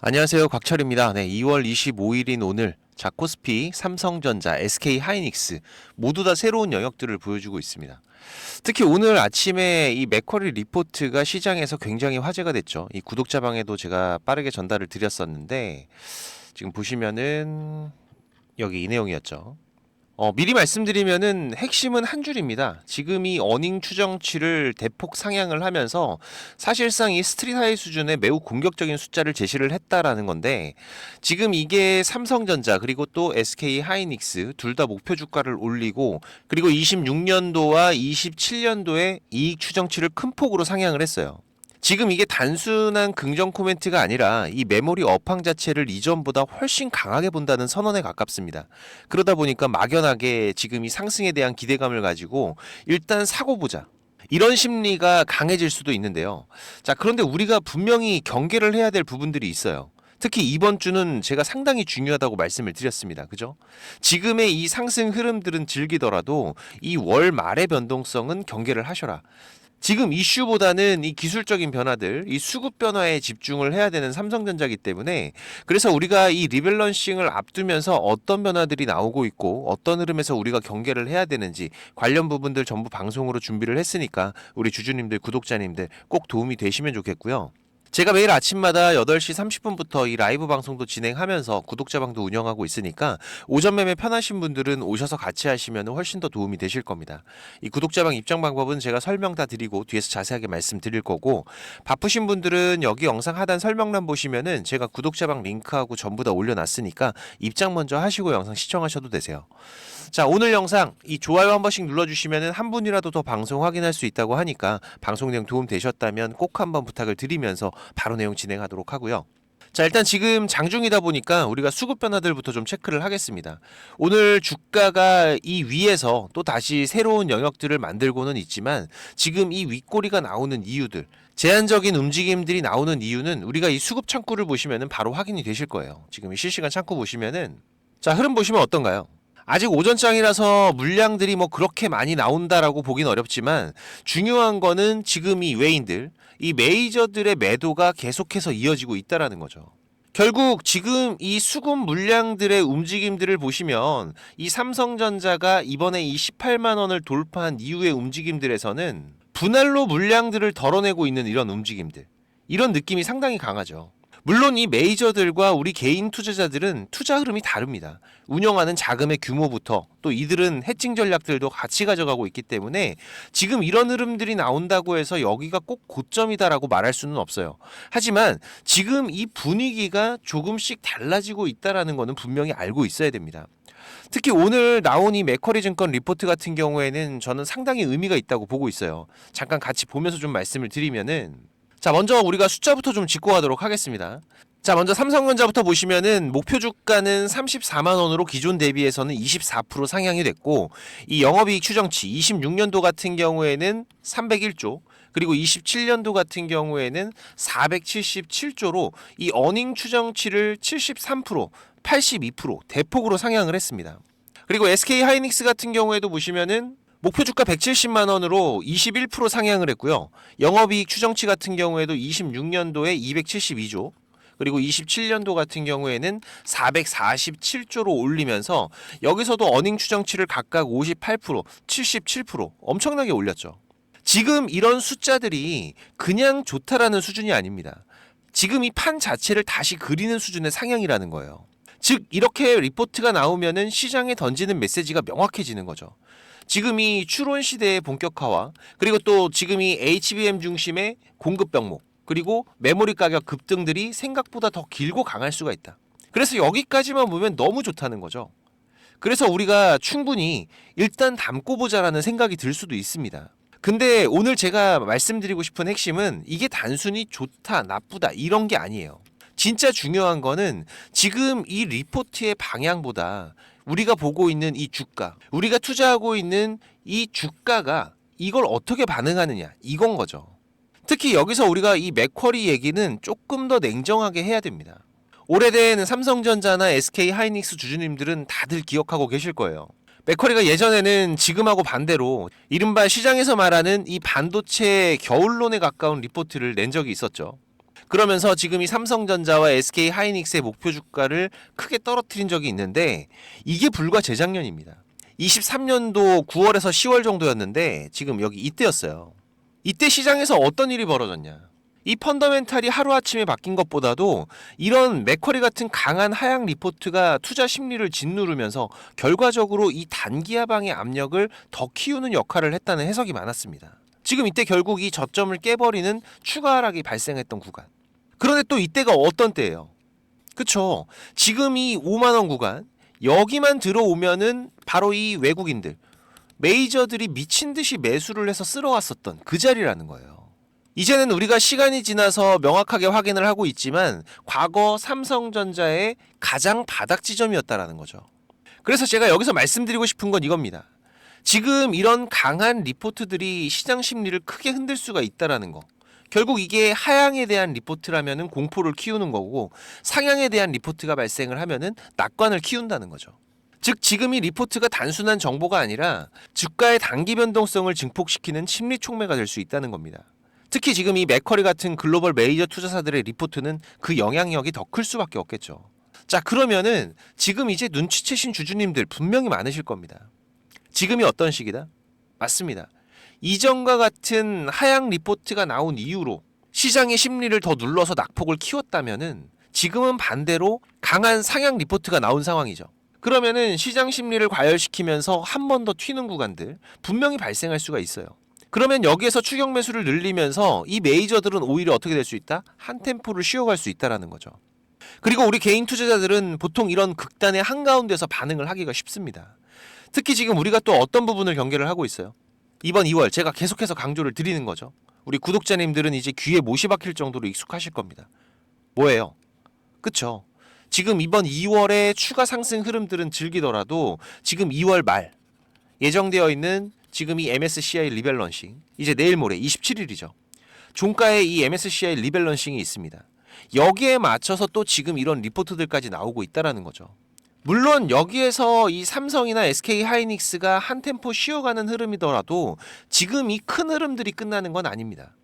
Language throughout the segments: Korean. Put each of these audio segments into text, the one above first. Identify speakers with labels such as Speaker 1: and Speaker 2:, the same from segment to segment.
Speaker 1: 안녕하세요. 곽철입니다. 네, 2월 25일인 오늘 코스피, 삼성전자, SK하이닉스 모두 다 새로운 영역들을 보여주고 있습니다. 특히 오늘 아침에 이 맥쿼리 리포트가 시장에서 굉장히 화제가 됐죠. 이 구독자방에도 제가 빠르게 전달을 드렸었는데 지금 보시면은 여기 이 내용이었죠. 미리 말씀드리면은 핵심은 한 줄입니다. 지금 이 어닝 추정치를 대폭 상향을 하면서 사실상 이 스트릿 하이 수준의 매우 공격적인 숫자를 제시를 했다라는 건데, 지금 이게 삼성전자 그리고 또 SK 하이닉스 둘 다 목표 주가를 올리고, 그리고 26년도와 27년도에 이익 추정치를 큰 폭으로 상향을 했어요. 지금 이게 단순한 긍정 코멘트가 아니라 이 메모리 업황 자체를 이전보다 훨씬 강하게 본다는 선언에 가깝습니다. 그러다 보니까 막연하게 지금 이 상승에 대한 기대감을 가지고 일단 사고 보자, 이런 심리가 강해질 수도 있는데요. 자, 그런데 우리가 분명히 경계를 해야 될 부분들이 있어요. 특히 이번 주는 제가 상당히 중요하다고 말씀을 드렸습니다. 그죠? 지금의 이 상승 흐름들은 즐기더라도 이 월 말의 변동성은 경계를 하셔라. 지금 이슈보다는 이 기술적인 변화들, 이 수급 변화에 집중을 해야 되는 삼성전자이기 때문에, 그래서 우리가 이 리밸런싱을 앞두면서 어떤 변화들이 나오고 있고 어떤 흐름에서 우리가 경계를 해야 되는지 관련 부분들 전부 방송으로 준비를 했으니까 우리 주주님들, 구독자님들 꼭 도움이 되시면 좋겠고요. 제가 매일 아침마다 8시 30분부터 이 라이브 방송도 진행하면서 구독자방도 운영하고 있으니까 오전 매매 편하신 분들은 오셔서 같이 하시면 훨씬 더 도움이 되실 겁니다. 이 구독자방 입장 방법은 제가 설명 다 드리고 뒤에서 자세하게 말씀드릴 거고, 바쁘신 분들은 여기 영상 하단 설명란 보시면은 제가 구독자방 링크하고 전부 다 올려놨으니까 입장 먼저 하시고 영상 시청하셔도 되세요. 자, 오늘 영상 이 좋아요 한 번씩 눌러주시면 한 분이라도 더 방송 확인할 수 있다고 하니까 방송 내용 도움 되셨다면 꼭 한번 부탁을 드리면서 바로 내용 진행하도록 하고요. 자, 일단 지금 장중이다 보니까 우리가 수급 변화들부터 좀 체크를 하겠습니다. 오늘 주가가 이 위에서 또 다시 새로운 영역들을 만들고는 있지만, 지금 이 윗꼬리가 나오는 이유들, 제한적인 움직임들이 나오는 이유는 우리가 이 수급 창구를 보시면은 바로 확인이 되실 거예요. 지금 이 실시간 창구 보시면은, 자, 흐름 보시면 어떤가요? 아직 오전장이라서 물량들이 뭐 그렇게 많이 나온다라고 보긴 어렵지만, 중요한 거는 지금 이 외인들, 이 메이저들의 매도가 계속해서 이어지고 있다라는 거죠. 결국 지금 이 수급 물량들의 움직임들을 보시면 이 삼성전자가 이번에 이 18만 원을 돌파한 이후의 움직임들에서는 분할로 물량들을 덜어내고 있는 이런 움직임들, 이런 느낌이 상당히 강하죠. 물론 이 메이저들과 우리 개인 투자자들은 투자 흐름이 다릅니다. 운영하는 자금의 규모부터 또 이들은 해칭 전략들도 같이 가져가고 있기 때문에 지금 이런 흐름들이 나온다고 해서 여기가 꼭 고점이다라고 말할 수는 없어요. 하지만 지금 이 분위기가 조금씩 달라지고 있다라는 것은 분명히 알고 있어야 됩니다. 특히 오늘 나온 이 맥쿼리 증권 리포트 같은 경우에는 저는 상당히 의미가 있다고 보고 있어요. 잠깐 같이 보면서 좀 말씀을 드리면은, 자, 먼저 우리가 숫자부터 좀 짚고 가도록 하겠습니다. 자, 먼저 삼성전자부터 보시면은 목표 주가는 34만 원으로 기존 대비해서는 24% 상향이 됐고, 이 영업이익 추정치 26년도 같은 경우에는 301조, 그리고 27년도 같은 경우에는 477조로 이 어닝 추정치를 73%, 82% 대폭으로 상향을 했습니다. 그리고 SK 하이닉스 같은 경우에도 보시면은 목표 주가 170만 원으로 21% 상향을 했고요. 영업이익 추정치 같은 경우에도 26년도에 272조, 그리고 27년도 같은 경우에는 447조로 올리면서 여기서도 어닝 추정치를 각각 58%, 77% 엄청나게 올렸죠. 지금 이런 숫자들이 그냥 좋다라는 수준이 아닙니다. 지금 이 판 자체를 다시 그리는 수준의 상향이라는 거예요. 즉 이렇게 리포트가 나오면은 시장에 던지는 메시지가 명확해지는 거죠. 지금 이 추론 시대의 본격화와, 그리고 또 지금 이 HBM 중심의 공급 병목, 그리고 메모리 가격 급등들이 생각보다 더 길고 강할 수가 있다. 그래서 여기까지만 보면 너무 좋다는 거죠. 그래서 우리가 충분히 일단 담고 보자라는 생각이 들 수도 있습니다. 근데 오늘 제가 말씀드리고 싶은 핵심은 이게 단순히 좋다, 나쁘다 이런 게 아니에요. 진짜 중요한 거는 지금 이 리포트의 방향보다 우리가 보고 있는 이 주가, 우리가 투자하고 있는 이 주가가 이걸 어떻게 반응하느냐, 이건 거죠. 특히 여기서 우리가 이 맥쿼리 얘기는 조금 더 냉정하게 해야 됩니다. 오래된 삼성전자나 SK 하이닉스 주주님들은 다들 기억하고 계실 거예요. 맥쿼리가 예전에는 지금하고 반대로 이른바 시장에서 말하는 이 반도체 겨울론에 가까운 리포트를 낸 적이 있었죠. 그러면서 지금 이 삼성전자와 SK 하이닉스의 목표 주가를 크게 떨어뜨린 적이 있는데 이게 불과 재작년입니다. 23년도 9월에서 10월 정도였는데 지금 여기 이때였어요. 이때 시장에서 어떤 일이 벌어졌냐? 이 펀더멘탈이 하루아침에 바뀐 것보다도 이런 맥쿼리 같은 강한 하향 리포트가 투자 심리를 짓누르면서 결과적으로 이 단기 하방의 압력을 더 키우는 역할을 했다는 해석이 많았습니다. 지금 이때 결국 이 저점을 깨버리는 추가 하락이 발생했던 구간. 그런데 또 이때가 어떤 때예요? 그쵸? 지금 이 5만원 구간 여기만 들어오면은 바로 이 외국인들 메이저들이 미친 듯이 매수를 해서 쓸어왔었던 그 자리라는 거예요. 이제는 우리가 시간이 지나서 명확하게 확인을 하고 있지만 과거 삼성전자의 가장 바닥 지점이었다라는 거죠. 그래서 제가 여기서 말씀드리고 싶은 건 이겁니다. 지금 이런 강한 리포트들이 시장 심리를 크게 흔들 수가 있다라는 거. 결국 이게 하향에 대한 리포트라면은 공포를 키우는 거고 상향에 대한 리포트가 발생을 하면은 낙관을 키운다는 거죠. 즉 지금 이 리포트가 단순한 정보가 아니라 주가의 단기 변동성을 증폭시키는 심리 촉매가 될 수 있다는 겁니다. 특히 지금 이 맥쿼리 같은 글로벌 메이저 투자사들의 리포트는 그 영향력이 더 클 수밖에 없겠죠. 자, 그러면은 지금 이제 눈치채신 주주님들 분명히 많으실 겁니다. 지금이 어떤 시기다? 맞습니다. 이전과 같은 하향 리포트가 나온 이후로 시장의 심리를 더 눌러서 낙폭을 키웠다면은 지금은 반대로 강한 상향 리포트가 나온 상황이죠. 그러면은 시장 심리를 과열시키면서 한 번 더 튀는 구간들 분명히 발생할 수가 있어요. 그러면 여기에서 추격 매수를 늘리면서 이 메이저들은 오히려 어떻게 될 수 있다? 한 템포를 쉬어갈 수 있다라는 거죠. 그리고 우리 개인 투자자들은 보통 이런 극단의 한가운데서 반응을 하기가 쉽습니다. 특히 지금 우리가 또 어떤 부분을 경계를 하고 있어요? 이번 2월 제가 계속해서 강조를 드리는 거죠. 우리 구독자님들은 이제 귀에 못이 박힐 정도로 익숙하실 겁니다. 뭐예요? 그쵸? 지금 이번 2월의 추가 상승 흐름들은 즐기더라도 지금 2월 말 예정되어 있는 지금 이 MSCI 리밸런싱 이제 내일 모레 27일이죠. 종가에 이 MSCI 리밸런싱이 있습니다. 여기에 맞춰서 또 지금 이런 리포트들까지 나오고 있다라는 거죠. 물론 여기에서 이 삼성이나 SK 하이닉스가 한 템포 쉬어가는 흐름이더라도 지금 이 큰 흐름들이 끝나는 건 아닙니다.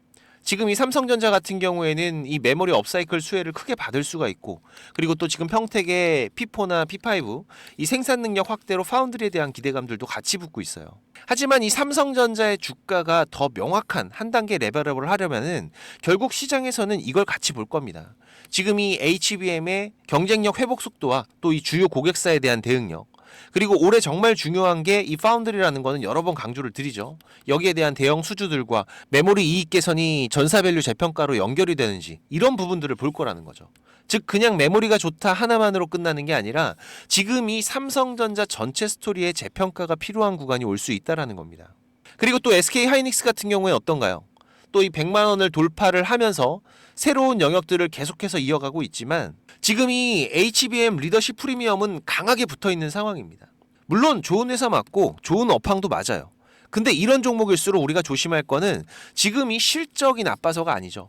Speaker 1: 지금 이 삼성전자 같은 경우에는 이 메모리 업사이클 수혜를 크게 받을 수가 있고 그리고 또 지금 평택의 P4나 P5 이 생산 능력 확대로 파운드리에 대한 기대감들도 같이 붙고 있어요. 하지만 이 삼성전자의 주가가 더 명확한 한 단계 레벨업을 하려면은 결국 시장에서는 이걸 같이 볼 겁니다. 지금 이 HBM의 경쟁력 회복 속도와 또 이 주요 고객사에 대한 대응력 그리고 올해 정말 중요한 게 이 파운드리라는 거는 여러 번 강조를 드리죠. 여기에 대한 대형 수주들과 메모리 이익 개선이 전사밸류 재평가로 연결이 되는지 이런 부분들을 볼 거라는 거죠. 즉 그냥 메모리가 좋다 하나만으로 끝나는 게 아니라 지금 이 삼성전자 전체 스토리에 재평가가 필요한 구간이 올 수 있다라는 겁니다. 그리고 또 SK 하이닉스 같은 경우에 어떤가요? 또 이 100만 원을 돌파를 하면서 새로운 영역들을 계속해서 이어가고 있지만 지금 이 HBM 리더십 프리미엄은 강하게 붙어있는 상황입니다. 물론 좋은 회사 맞고 좋은 업황도 맞아요. 근데 이런 종목일수록 우리가 조심할 거는 지금 이 실적이 나빠서가 아니죠.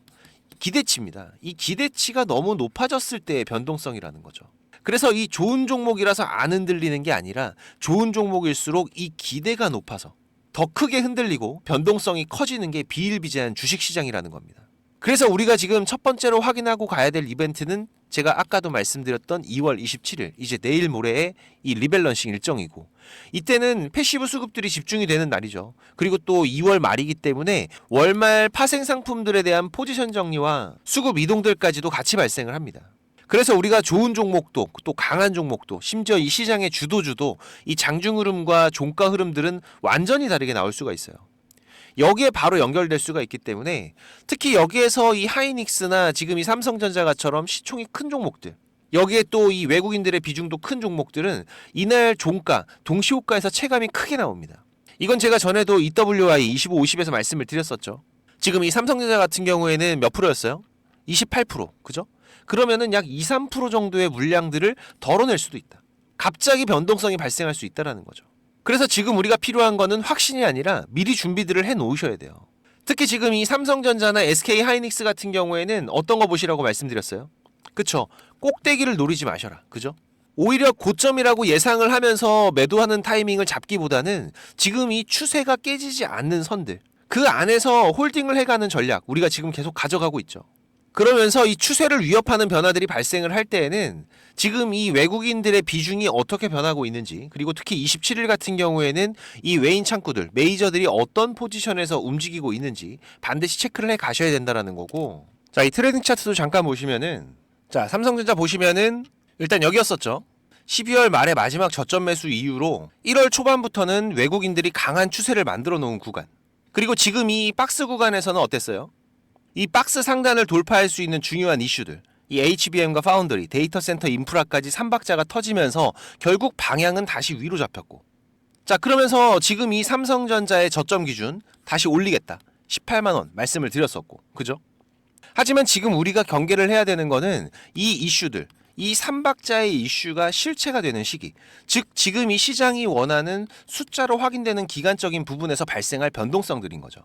Speaker 1: 기대치입니다. 이 기대치가 너무 높아졌을 때의 변동성이라는 거죠. 그래서 이 좋은 종목이라서 안 흔들리는 게 아니라 좋은 종목일수록 이 기대가 높아서 더 크게 흔들리고 변동성이 커지는 게 비일비재한 주식시장이라는 겁니다. 그래서 우리가 지금 첫 번째로 확인하고 가야 될 이벤트는 제가 아까도 말씀드렸던 2월 27일 이제 내일 모레의 이 리밸런싱 일정이고 이때는 패시브 수급들이 집중이 되는 날이죠. 그리고 또 2월 말이기 때문에 월말 파생 상품들에 대한 포지션 정리와 수급 이동들까지도 같이 발생을 합니다. 그래서 우리가 좋은 종목도 또 강한 종목도 심지어 이 시장의 주도주도 이 장중 흐름과 종가 흐름들은 완전히 다르게 나올 수가 있어요. 여기에 바로 연결될 수가 있기 때문에 특히 여기에서 이 하이닉스나 지금 이 삼성전자가처럼 시총이 큰 종목들 여기에 또 이 외국인들의 비중도 큰 종목들은 이날 종가 동시호가에서 체감이 크게 나옵니다. 이건 제가 전에도 EWI 25, 50에서 말씀을 드렸었죠. 지금 이 삼성전자 같은 경우에는 몇 프로였어요? 28%. 그죠? 그러면은 약 2, 3% 정도의 물량들을 덜어낼 수도 있다. 갑자기 변동성이 발생할 수 있다라는 거죠. 그래서 지금 우리가 필요한 거는 확신이 아니라 미리 준비들을 해 놓으셔야 돼요. 특히 지금 이 삼성전자나 SK 하이닉스 같은 경우에는 어떤 거 보시라고 말씀드렸어요? 그쵸? 꼭대기를 노리지 마셔라. 그죠? 오히려 고점이라고 예상을 하면서 매도하는 타이밍을 잡기보다는 지금 이 추세가 깨지지 않는 선들 그 안에서 홀딩을 해가는 전략 우리가 지금 계속 가져가고 있죠. 그러면서 이 추세를 위협하는 변화들이 발생을 할 때에는 지금 이 외국인들의 비중이 어떻게 변하고 있는지, 그리고 특히 27일 같은 경우에는 이 외인 창구들, 메이저들이 어떤 포지션에서 움직이고 있는지 반드시 체크를 해 가셔야 된다라는 거고. 자, 이 트레이딩 차트도 잠깐 보시면은, 자, 삼성전자 보시면은 일단 여기였었죠. 12월 말에 마지막 저점 매수 이후로 1월 초반부터는 외국인들이 강한 추세를 만들어 놓은 구간. 그리고 지금 이 박스 구간에서는 어땠어요? 이 박스 상단을 돌파할 수 있는 중요한 이슈들, 이 HBM과 파운드리, 데이터 센터 인프라까지 3박자가 터지면서 결국 방향은 다시 위로 잡혔고, 자, 그러면서 지금 이 삼성전자의 저점 기준 다시 올리겠다, 18만원 말씀을 드렸었고, 그죠? 하지만 지금 우리가 경계를 해야 되는 거는 이 이슈들, 이 3박자의 이슈가 실체가 되는 시기, 즉 지금 이 시장이 원하는 숫자로 확인되는 기간적인 부분에서 발생할 변동성들인 거죠.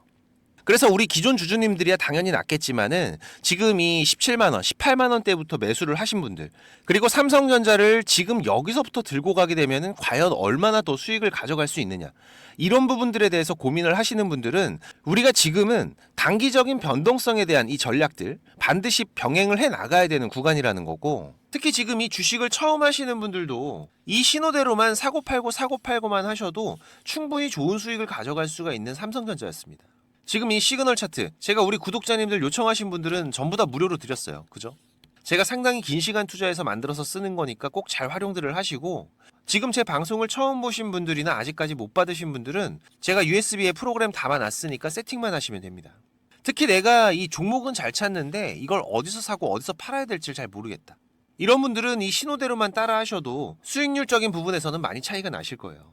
Speaker 1: 그래서 우리 기존 주주님들이야 당연히 낫겠지만은 지금 이 17만원, 18만원대부터 매수를 하신 분들, 그리고 삼성전자를 지금 여기서부터 들고 가게 되면은 과연 얼마나 더 수익을 가져갈 수 있느냐, 이런 부분들에 대해서 고민을 하시는 분들은 우리가 지금은 단기적인 변동성에 대한 이 전략들 반드시 병행을 해 나가야 되는 구간이라는 거고, 특히 지금 이 주식을 처음 하시는 분들도 이 신호대로만 사고 팔고만 하셔도 충분히 좋은 수익을 가져갈 수가 있는 삼성전자였습니다. 지금 이 시그널 차트, 제가 우리 구독자님들 요청하신 분들은 전부 다 무료로 드렸어요. 그죠? 제가 상당히 긴 시간 투자해서 만들어서 쓰는 거니까 꼭 잘 활용들을 하시고, 지금 제 방송을 처음 보신 분들이나 아직까지 못 받으신 분들은 제가 USB에 프로그램 담아놨으니까 세팅만 하시면 됩니다. 특히 내가 이 종목은 잘 찾는데 이걸 어디서 사고 어디서 팔아야 될지 잘 모르겠다, 이런 분들은 이 신호대로만 따라 하셔도 수익률적인 부분에서는 많이 차이가 나실 거예요.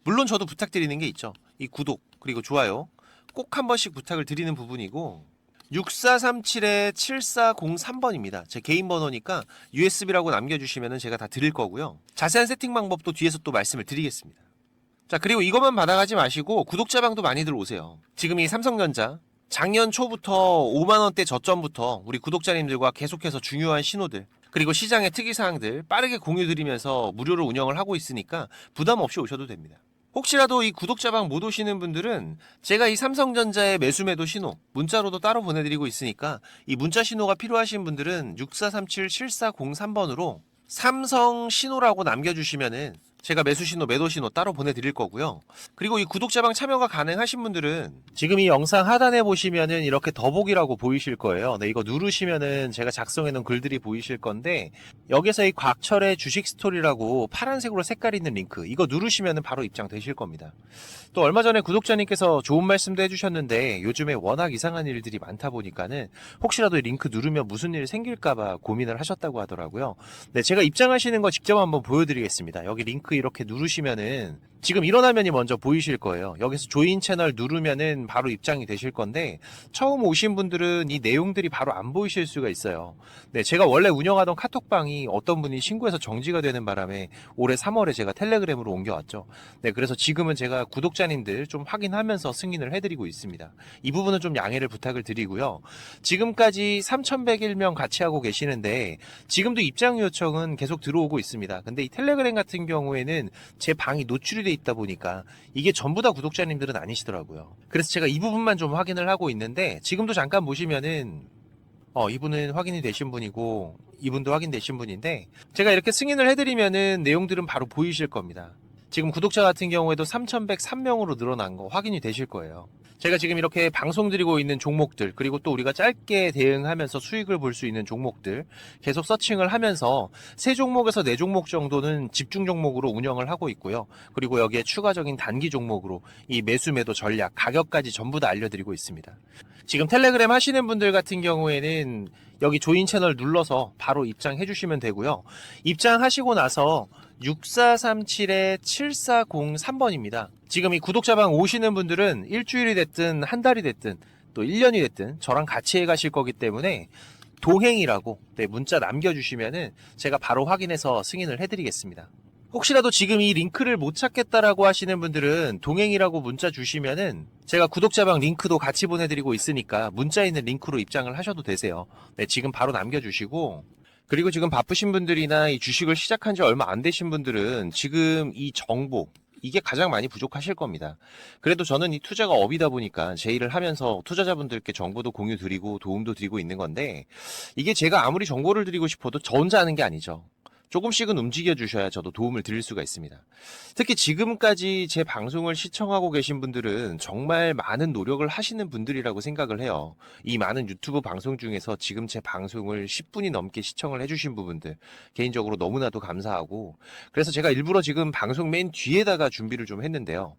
Speaker 1: 물론 저도 부탁드리는 게 있죠. 이 구독 그리고 좋아요 꼭 한 번씩 부탁을 드리는 부분이고, 6437-7403번입니다. 제 개인 번호니까 USB라고 남겨주시면 제가 다 드릴 거고요. 자세한 세팅 방법도 뒤에서 또 말씀을 드리겠습니다. 자, 그리고 이것만 받아가지 마시고 구독자방도 많이들 오세요. 지금 이 삼성전자 작년 초부터 5만원대 저점부터 우리 구독자님들과 계속해서 중요한 신호들, 그리고 시장의 특이사항들 빠르게 공유드리면서 무료로 운영을 하고 있으니까 부담 없이 오셔도 됩니다. 혹시라도 이 구독자방 못 오시는 분들은 제가 이 삼성전자의 매수매도 신호 문자로도 따로 보내드리고 있으니까 이 문자 신호가 필요하신 분들은 6437-7403번으로 삼성 신호라고 남겨주시면은 제가 매수 신호, 매도 신호 따로 보내드릴 거고요. 그리고 이 구독자방 참여가 가능하신 분들은 지금 이 영상 하단에 보시면은 이렇게 더보기라고 보이실 거예요. 네, 이거 누르시면은 제가 작성해 놓은 글들이 보이실 건데, 여기서 이 곽철의 주식 스토리라고 파란색으로 색깔 있는 링크, 이거 누르시면은 바로 입장되실 겁니다. 또 얼마 전에 구독자님께서 좋은 말씀도 해주셨는데, 요즘에 워낙 이상한 일들이 많다 보니까는 혹시라도 이 링크 누르면 무슨 일 생길까봐 고민을 하셨다고 하더라고요. 네, 제가 입장하시는 거 직접 한번 보여드리겠습니다. 여기 링크 이렇게 누르시면은 지금 이런 화면이 먼저 보이실 거예요. 여기서 조인 채널 누르면은 바로 입장이 되실 건데, 처음 오신 분들은 이 내용들이 바로 안 보이실 수가 있어요. 네, 제가 원래 운영하던 카톡방이 어떤 분이 신고해서 정지가 되는 바람에 올해 3월에 제가 텔레그램으로 옮겨왔죠. 네, 그래서 지금은 제가 구독자님들 좀 확인하면서 승인을 해드리고 있습니다. 이 부분은 좀 양해를 부탁을 드리고요. 지금까지 3,101명 같이 하고 계시는데 지금도 입장 요청은 계속 들어오고 있습니다. 근데 이 텔레그램 같은 경우에는 제 방이 노출이 돼 있다 보니까 이게 전부 다 구독자님들은 아니시더라고요. 그래서 제가 이 부분만 좀 확인을 하고 있는데, 지금도 잠깐 보시면은 이분은 확인이 되신 분이고 이분도 확인되신 분인데, 제가 이렇게 승인을 해드리면은 내용들은 바로 보이실 겁니다. 지금 구독자 같은 경우에도 3,103명으로 늘어난 거 확인이 되실 거예요. 제가 지금 이렇게 방송 드리고 있는 종목들, 그리고 또 우리가 짧게 대응하면서 수익을 볼 수 있는 종목들 계속 서칭을 하면서 3종목에서 4종목 정도는 집중 종목으로 운영을 하고 있고요. 그리고 여기에 추가적인 단기 종목으로 이 매수 매도 전략, 가격까지 전부 다 알려드리고 있습니다. 지금 텔레그램 하시는 분들 같은 경우에는 여기 조인 채널 눌러서 바로 입장해 주시면 되고요. 입장하시고 나서 6437-7403번입니다. 지금 이 구독자방 오시는 분들은 일주일이 됐든 한 달이 됐든 또 1년이 됐든 저랑 같이 해 가실 거기 때문에 동행이라고 문자 남겨주시면은 제가 바로 확인해서 승인을 해드리겠습니다. 혹시라도 지금 이 링크를 못 찾겠다라고 하시는 분들은 동행이라고 문자 주시면은 제가 구독자방 링크도 같이 보내드리고 있으니까 문자에 있는 링크로 입장을 하셔도 되세요. 네, 지금 바로 남겨주시고, 그리고 지금 바쁘신 분들이나 이 주식을 시작한 지 얼마 안 되신 분들은 지금 이 정보, 이게 가장 많이 부족하실 겁니다. 그래도 저는 이 투자가 업이다 보니까 제 일을 하면서 투자자분들께 정보도 공유 드리고 도움도 드리고 있는 건데, 이게 제가 아무리 정보를 드리고 싶어도 저 혼자 하는 게 아니죠. 조금씩은 움직여 주셔야 저도 도움을 드릴 수가 있습니다. 특히 지금까지 제 방송을 시청하고 계신 분들은 정말 많은 노력을 하시는 분들이라고 생각을 해요. 이 많은 유튜브 방송 중에서 지금 제 방송을 10분이 넘게 시청을 해주신 부분들, 개인적으로 너무나도 감사하고, 그래서 제가 일부러 지금 방송 맨 뒤에다가 준비를 좀 했는데요.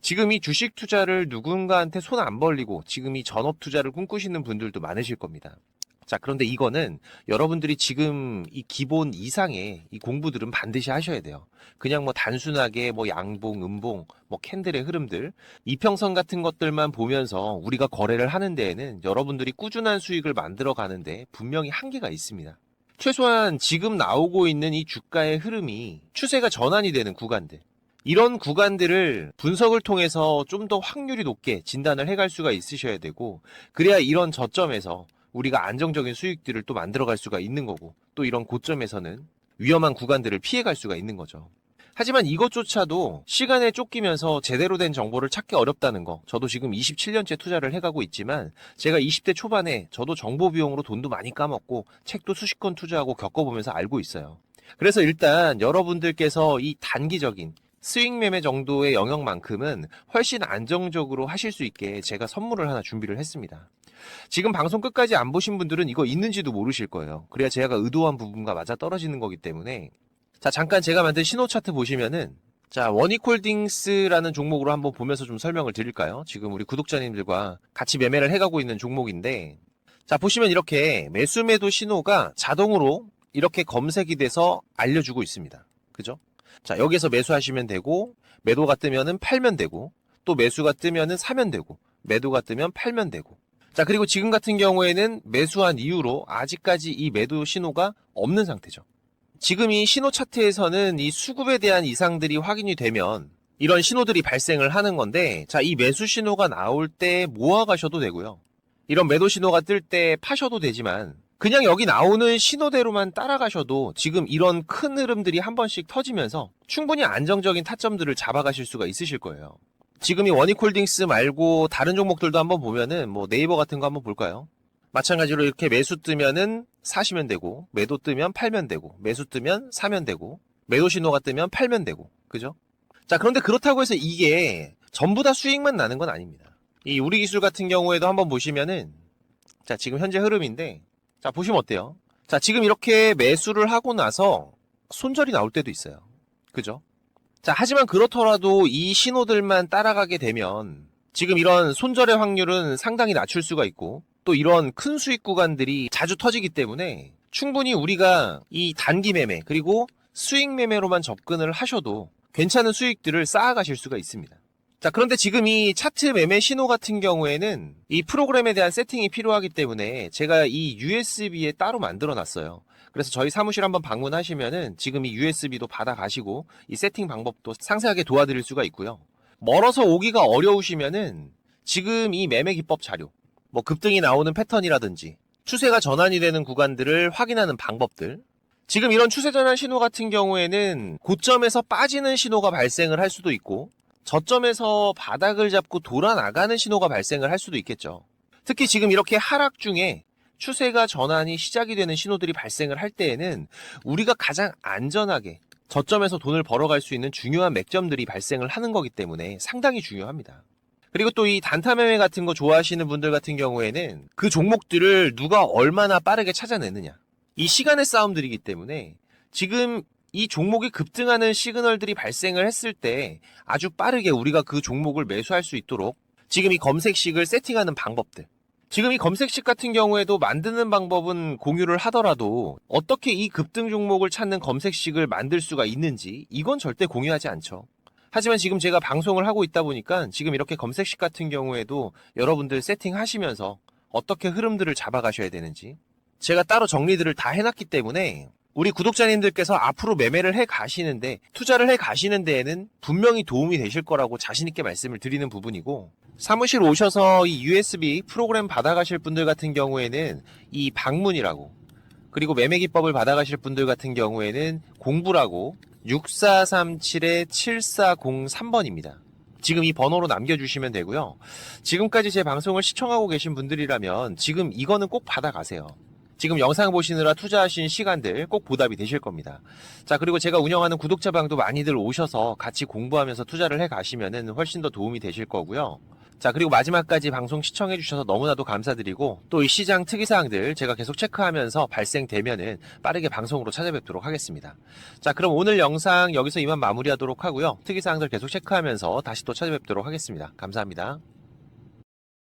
Speaker 1: 지금 이 주식 투자를 누군가한테 손 안 벌리고 지금 이 전업 투자를 꿈꾸시는 분들도 많으실 겁니다. 자, 그런데 이거는 여러분들이 지금 이 기본 이상의 이 공부들은 반드시 하셔야 돼요. 그냥 뭐 단순하게 뭐 양봉, 음봉, 뭐 캔들의 흐름들, 이평선 같은 것들만 보면서 우리가 거래를 하는 데에는 여러분들이 꾸준한 수익을 만들어 가는데 분명히 한계가 있습니다. 최소한 지금 나오고 있는 이 주가의 흐름이 추세가 전환이 되는 구간들, 이런 구간들을 분석을 통해서 좀 더 확률이 높게 진단을 해갈 수가 있으셔야 되고, 그래야 이런 저점에서 우리가 안정적인 수익들을 또 만들어갈 수가 있는 거고, 또 이런 고점에서는 위험한 구간들을 피해갈 수가 있는 거죠. 하지만 이것조차도 시간에 쫓기면서 제대로 된 정보를 찾기 어렵다는 거, 저도 지금 27년째 투자를 해가고 있지만 제가 20대 초반에 저도 정보 비용으로 돈도 많이 까먹고 책도 수십 권 투자하고 겪어보면서 알고 있어요. 그래서 일단 여러분들께서 이 단기적인 스윙 매매 정도의 영역만큼은 훨씬 안정적으로 하실 수 있게 제가 선물을 하나 준비를 했습니다. 지금 방송 끝까지 안 보신 분들은 이거 있는지도 모르실 거예요. 그래야 제가 의도한 부분과 맞아 떨어지는 거기 때문에. 자, 잠깐 제가 만든 신호 차트 보시면은, 자, 원익홀딩스라는 종목으로 한번 보면서 좀 설명을 드릴까요? 지금 우리 구독자님들과 같이 매매를 해가고 있는 종목인데, 자, 보시면 이렇게 매수 매도 신호가 자동으로 이렇게 검색이 돼서 알려주고 있습니다. 그죠? 자, 여기서 매수하시면 되고, 매도가 뜨면은 팔면 되고, 또 매수가 뜨면은 사면 되고, 매도가 뜨면 팔면 되고. 자, 그리고 지금 같은 경우에는 매수한 이후로 아직까지 이 매도 신호가 없는 상태죠. 지금 이 신호 차트에서는 이 수급에 대한 이상들이 확인이 되면 이런 신호들이 발생을 하는 건데, 자, 이 매수 신호가 나올 때 모아 가셔도 되고요. 이런 매도 신호가 뜰 때 파셔도 되지만, 그냥 여기 나오는 신호대로만 따라가셔도 지금 이런 큰 흐름들이 한 번씩 터지면서 충분히 안정적인 타점들을 잡아가실 수가 있으실 거예요. 지금 이 원익홀딩스 말고 다른 종목들도 한번 보면은 뭐 네이버 같은 거 한번 볼까요? 마찬가지로 이렇게 매수 뜨면은 사시면 되고, 매도 뜨면 팔면 되고, 매수 뜨면 사면 되고, 매도 신호가 뜨면 팔면 되고, 그죠? 자, 그런데 그렇다고 해서 이게 전부 다 수익만 나는 건 아닙니다. 이 우리 기술 같은 경우에도 한번 보시면은, 자, 지금 현재 흐름인데, 자, 보시면 어때요? 자, 지금 이렇게 매수를 하고 나서 손절이 나올 때도 있어요. 그죠? 자, 하지만 그렇더라도 이 신호들만 따라가게 되면 지금 이런 손절의 확률은 상당히 낮출 수가 있고, 또 이런 큰 수익 구간들이 자주 터지기 때문에 충분히 우리가 이 단기 매매 그리고 수익 매매로만 접근을 하셔도 괜찮은 수익들을 쌓아가실 수가 있습니다. 자, 그런데 지금 이 차트 매매 신호 같은 경우에는 이 프로그램에 대한 세팅이 필요하기 때문에 제가 이 USB에 따로 만들어 놨어요. 그래서 저희 사무실 한번 방문하시면은 지금 이 USB도 받아가시고 이 세팅 방법도 상세하게 도와드릴 수가 있고요. 멀어서 오기가 어려우시면은 지금 이 매매 기법 자료, 뭐 급등이 나오는 패턴이라든지 추세가 전환이 되는 구간들을 확인하는 방법들, 지금 이런 추세 전환 신호 같은 경우에는 고점에서 빠지는 신호가 발생을 할 수도 있고, 저점에서 바닥을 잡고 돌아 나가는 신호가 발생을 할 수도 있겠죠. 특히 지금 이렇게 하락 중에 추세가 전환이 시작이 되는 신호들이 발생을 할 때에는 우리가 가장 안전하게 저점에서 돈을 벌어갈 수 있는 중요한 맥점들이 발생을 하는 거기 때문에 상당히 중요합니다. 그리고 또 이 단타 매매 같은 거 좋아하시는 분들 같은 경우에는 그 종목들을 누가 얼마나 빠르게 찾아내느냐, 이 시간의 싸움들이기 때문에 지금 이 종목이 급등하는 시그널들이 발생을 했을 때 아주 빠르게 우리가 그 종목을 매수할 수 있도록 지금 이 검색식을 세팅하는 방법들, 지금 이 검색식 같은 경우에도 만드는 방법은 공유를 하더라도 어떻게 이 급등 종목을 찾는 검색식을 만들 수가 있는지 이건 절대 공유하지 않죠. 하지만 지금 제가 방송을 하고 있다 보니까 지금 이렇게 검색식 같은 경우에도 여러분들 세팅하시면서 어떻게 흐름들을 잡아가셔야 되는지 제가 따로 정리들을 다 해놨기 때문에 우리 구독자님들께서 앞으로 매매를 해 가시는데, 투자를 해 가시는 데에는 분명히 도움이 되실 거라고 자신있게 말씀을 드리는 부분이고, 사무실 오셔서 이 USB 프로그램 받아가실 분들 같은 경우에는 이 방문이라고, 그리고 매매 기법을 받아가실 분들 같은 경우에는 공부라고 6437-7403번입니다. 지금 이 번호로 남겨주시면 되고요. 지금까지 제 방송을 시청하고 계신 분들이라면 지금 이거는 꼭 받아가세요. 지금 영상 보시느라 투자하신 시간들 꼭 보답이 되실 겁니다. 자, 그리고 제가 운영하는 구독자방도 많이들 오셔서 같이 공부하면서 투자를 해 가시면은 훨씬 더 도움이 되실 거고요. 자, 그리고 마지막까지 방송 시청해 주셔서 너무나도 감사드리고 또 이 시장 특이사항들 제가 계속 체크하면서 발생되면은 빠르게 방송으로 찾아뵙도록 하겠습니다. 자, 그럼 오늘 영상 여기서 이만 마무리하도록 하고요. 특이사항들 계속 체크하면서 다시 또 찾아뵙도록 하겠습니다. 감사합니다.